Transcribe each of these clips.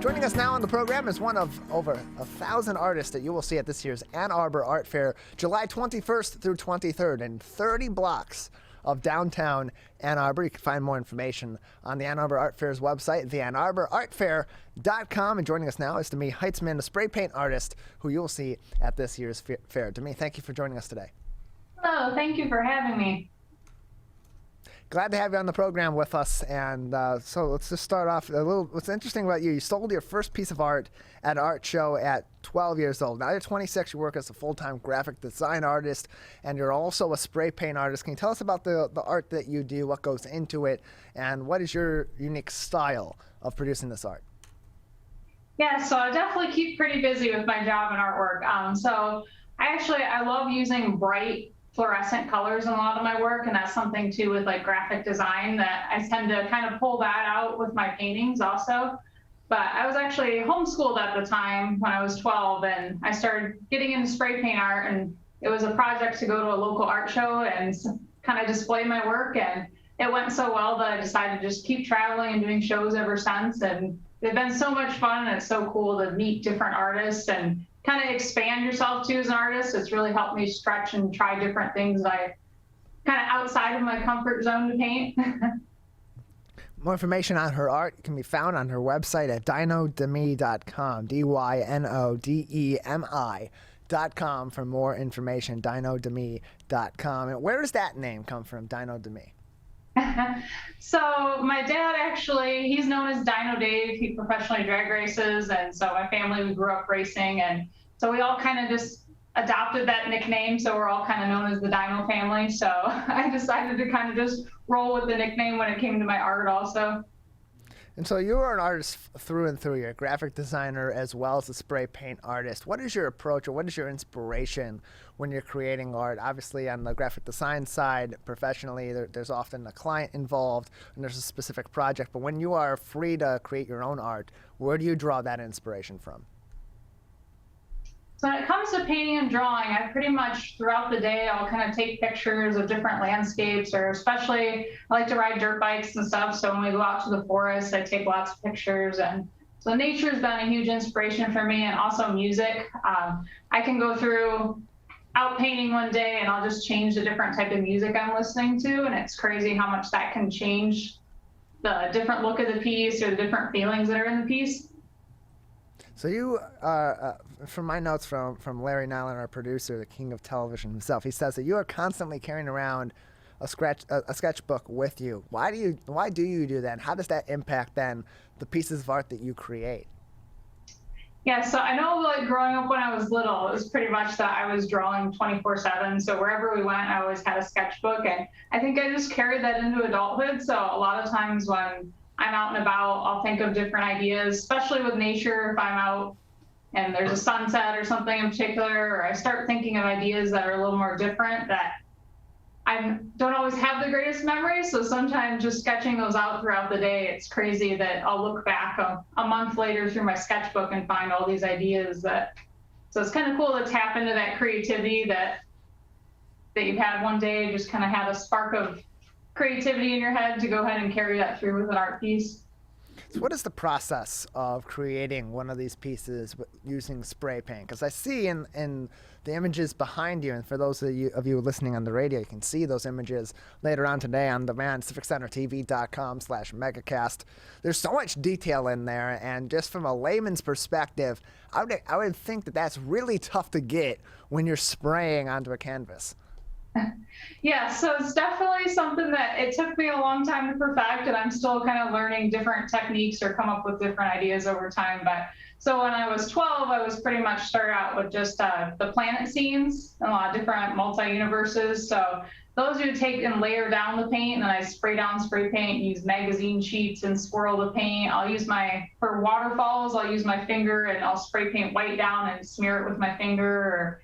Joining us now on the program is one of over 1,000 artists that you will see at this year's Ann Arbor Art Fair, July 21st through 23rd, in 30 blocks of downtown Ann Arbor. You can find more information on the Ann Arbor Art Fair's website, theannarborartfair.com. And joining us now is Demi Heitzman, a spray paint artist who you will see at this year's fair. Demi, thank you for joining us today. Hello, thank you for having me. Glad to have you on the program with us. And so let's just start off a little. What's interesting about you sold your first piece of art at an art show at 12 years old. Now you're 26, you work as a full-time graphic design artist, and you're also a spray paint artist. Can you tell us about the art that you do, what goes into it, and what is your unique style of producing this art? Yeah, so I definitely keep pretty busy with my job and artwork. So I love using bright fluorescent colors in a lot of my work, and that's something too with like graphic design that I tend to kind of pull that out with my paintings also. But I was actually homeschooled at the time when I was 12, and I started getting into spray paint art, and it was a project to go to a local art show and kind of display my work, and it went so well that I decided to just keep traveling and doing shows ever since. And they've been so much fun, and it's so cool to meet different artists and kind of expand yourself too as an artist. It's really helped me stretch and try different things that I kind of outside of my comfort zone to paint. More information on her art can be found on her website at dynodemi.com, dynodemi.com for more information, dynodemi.com. And where does that name come from, Dynodemi? So my dad he's known as Dino Dave. He professionally drag races, and so my family, we grew up racing, and so we all kind of just adopted that nickname, so we're all kind of known as the Dino family. So I decided to kind of just roll with the nickname when it came to my art also. And so you are an artist through and through. You're a graphic designer as well as a spray paint artist. What is your approach, or what is your inspiration when you're creating art? Obviously, on the graphic design side, professionally, there's often a client involved and there's a specific project. But when you are free to create your own art, where do you draw that inspiration from? So when it comes to painting and drawing, I pretty much throughout the day, I'll kind of take pictures of different landscapes, or especially I like to ride dirt bikes and stuff. So when we go out to the forest, I take lots of pictures. And so nature has been a huge inspiration for me, and also music. I can go through out painting one day and I'll just change the different type of music I'm listening to. And it's crazy how much that can change the different look of the piece or the different feelings that are in the piece. So you, from my notes from Larry Nyland, our producer, the king of television himself, he says that you are constantly carrying around a sketchbook with you. Why do you do that? And how does that impact then the pieces of art that you create? Yeah, so I know like growing up when I was little, it was pretty much that I was drawing 24/7. So wherever we went, I always had a sketchbook, and I think I just carried that into adulthood. So a lot of times when I'm out and about, I'll think of different ideas, especially with nature. If I'm out and there's a sunset or something in particular, or I start thinking of ideas that are a little more different that I don't always have the greatest memory. So sometimes just sketching those out throughout the day, it's crazy that I'll look back a month later through my sketchbook and find all these ideas so it's kind of cool to tap into that creativity that you've had one day, just kind of had a spark of creativity in your head to go ahead and carry that through with an art piece. So what is the process of creating one of these pieces using spray paint? Because I see in the images behind you, and for those of you listening on the radio, you can see those images later on today on demand, civiccentertv.com/megacast. There's so much detail in there, and just from a layman's perspective, I would think that that's really tough to get when you're spraying onto a canvas. Yeah, so it's definitely something that it took me a long time to perfect, and I'm still kind of learning different techniques or come up with different ideas over time. But so when I was 12, I was pretty much started out with just the planet scenes and a lot of different multi-universes. So those you take and layer down the paint, and then I spray down spray paint, use magazine sheets and swirl the paint. For waterfalls, I'll use my finger and I'll spray paint white down and smear it with my finger. Or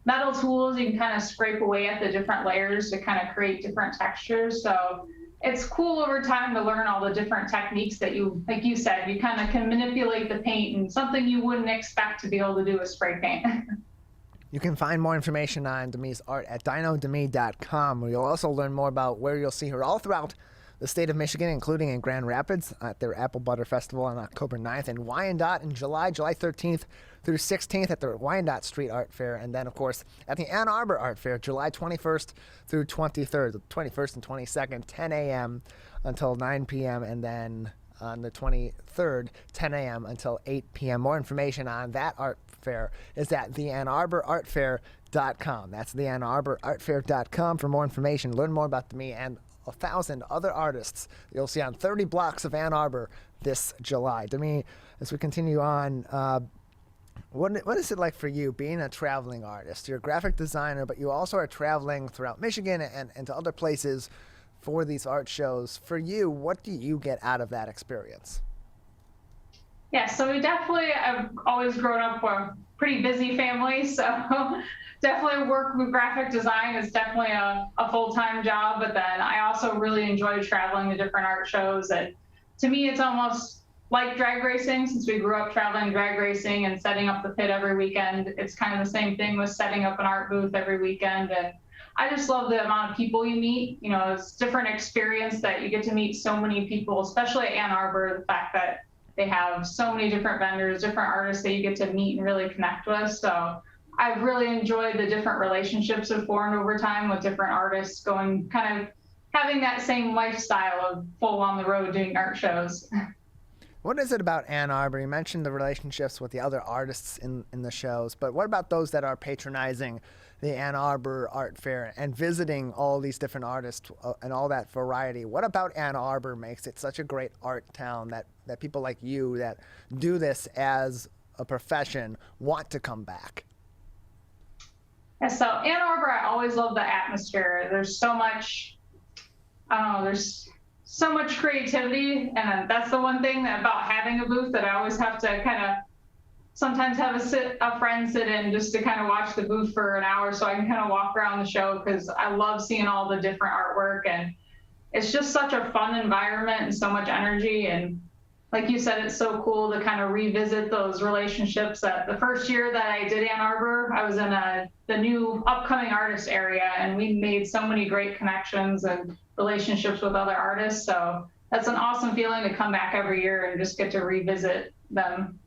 metal tools, you can kind of scrape away at the different layers to kind of create different textures. So it's cool over time to learn all the different techniques that like you said, you kind of can manipulate the paint, and something you wouldn't expect to be able to do with spray paint. You can find more information on Demi's art at dynodemi.com, where you'll also learn more about where you'll see her all throughout the state of Michigan, including in Grand Rapids at their Apple Butter Festival on October 9th, and Wyandotte in July 13th through 16th at the Wyandotte Street Art Fair, and then, of course, at the Ann Arbor Art Fair, July 21st through 23rd, the 21st and 22nd, 10 a.m. until 9 p.m., and then on the 23rd, 10 a.m. until 8 p.m. More information on that art fair is at theannarborartfair.com. That's theannarborartfair.com for more information. Learn more about me and 1,000 other artists you'll see on 30 blocks of Ann Arbor this July. Demi, as we continue on, what is it like for you being a traveling artist? You're a graphic designer, but you also are traveling throughout Michigan and to other places for these art shows. For you, what do you get out of that experience? Yeah, so I've always grown up with a pretty busy family, so definitely work with graphic design is definitely a full-time job, but then I also really enjoy traveling to different art shows. And to me, it's almost like drag racing, since we grew up traveling drag racing and setting up the pit every weekend. It's kind of the same thing with setting up an art booth every weekend. And I just love the amount of people you meet. You know, it's a different experience that you get to meet so many people, especially at Ann Arbor, the fact that they have so many different vendors, different artists that you get to meet and really connect with. So I've really enjoyed the different relationships that formed over time with different artists, going kind of having that same lifestyle of full on the road doing art shows. What is it about Ann Arbor? You mentioned the relationships with the other artists in the shows, but what about those that are patronizing the Ann Arbor Art Fair and visiting all these different artists and all that variety? What about Ann Arbor makes it such a great art town that people like you that do this as a profession want to come back? Yeah, so Ann Arbor, I always love the atmosphere. There's so much, there's so much creativity, and that's the one thing about having a booth that I always have to kind of sometimes have a friend sit in just to kind of watch the booth for an hour so I can kind of walk around the show, because I love seeing all the different artwork, and it's just such a fun environment and so much energy. And like you said, it's so cool to kind of revisit those relationships. The first year that I did Ann Arbor, I was in the new upcoming artist area, and we made so many great connections and relationships with other artists. So that's an awesome feeling to come back every year and just get to revisit them.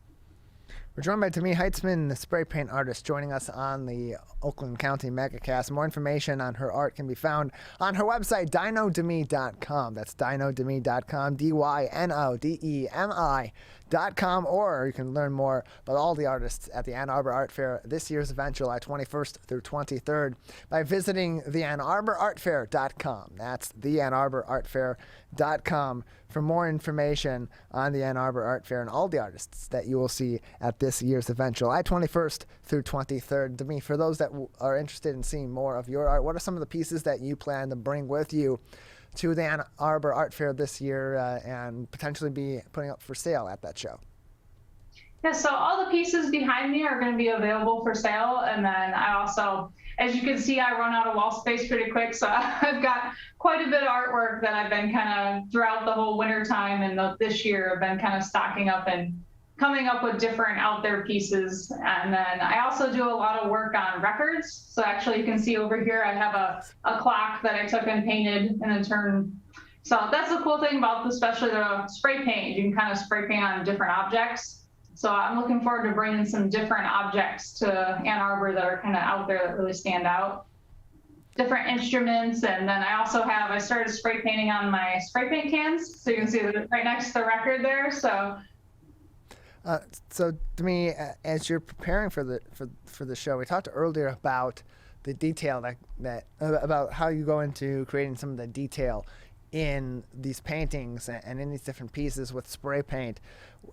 We're joined by Demi Heitzman, the spray paint artist, joining us on the Oakland County Megacast. More information on her art can be found on her website, dynodemi.com. That's dynodemi.com, dynodemi.com, or you can learn more about all the artists at the Ann Arbor Art Fair this year's event, July 21st through 23rd, by visiting theannarborartfair.com. That's theannarborartfair.com for more information on the Ann Arbor Art Fair and all the artists that you will see at this year's event, July 21st through 23rd. Demi, for those that are interested in seeing more of your art, what are some of the pieces that you plan to bring with you to the Ann Arbor Art Fair this year and potentially be putting up for sale at that show? Yeah, so all the pieces behind me are going to be available for sale. And then I also, as you can see, I run out of wall space pretty quick. So I've got quite a bit of artwork that I've been kind of throughout the whole winter time. And this year I've been kind of stocking up and coming up with different out there pieces. And then I also do a lot of work on records. So actually you can see over here, I have a clock that I took and painted and then turned. So that's the cool thing about especially the spray paint. You can kind of spray paint on different objects. So I'm looking forward to bringing some different objects to Ann Arbor that are kind of out there that really stand out. Different instruments, and then I started spray painting on my spray paint cans. So you can see that right next to the record there. So to me, as you're preparing for the show, we talked earlier about the detail about how you go into creating some of the detail in these paintings and in these different pieces with spray paint.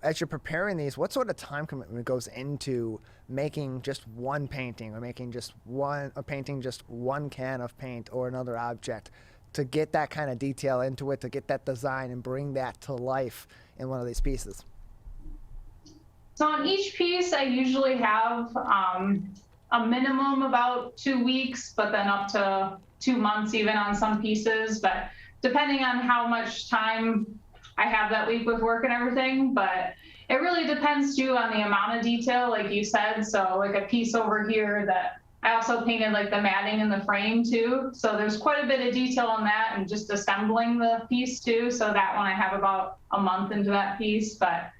As you're preparing these, what sort of time commitment goes into making just one painting or painting just one can of paint or another object to get that kind of detail into it, to get that design and bring that to life in one of these pieces? So on each piece, I usually have a minimum about 2 weeks, but then up to 2 months even on some pieces. But depending on how much time I have that week with work and everything, but it really depends too on the amount of detail, like you said. So like a piece over here that I also painted like the matting in the frame too. So there's quite a bit of detail on that and just assembling the piece too. So that one I have about a month into that piece, but.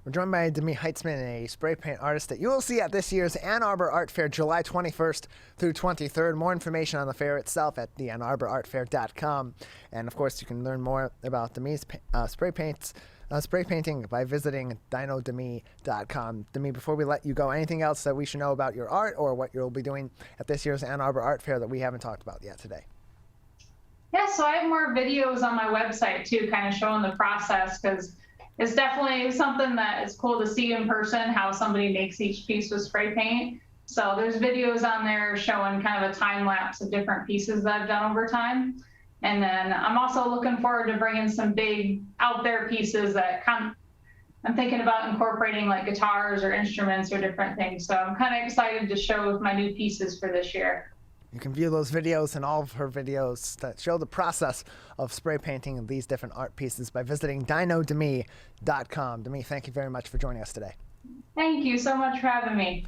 We're joined by Demi Heitzman, a spray paint artist that you will see at this year's Ann Arbor Art Fair, July 21st through 23rd. More information on the fair itself at the AnnArborArtFair.com. And of course, you can learn more about Demi's spray painting by visiting dinodemi.com. Demi, before we let you go, anything else that we should know about your art or what you'll be doing at this year's Ann Arbor Art Fair that we haven't talked about yet today? Yeah, so I have more videos on my website too, kind of showing the process, because it's definitely something that is cool to see in person, how somebody makes each piece with spray paint. So there's videos on there showing kind of a time lapse of different pieces that I've done over time. And then I'm also looking forward to bringing some big out there pieces that I'm thinking about incorporating like guitars or instruments or different things. So I'm kind of excited to show my new pieces for this year. You can view those videos and all of her videos that show the process of spray painting these different art pieces by visiting dinodemi.com. Demi, thank you very much for joining us today. Thank you so much for having me.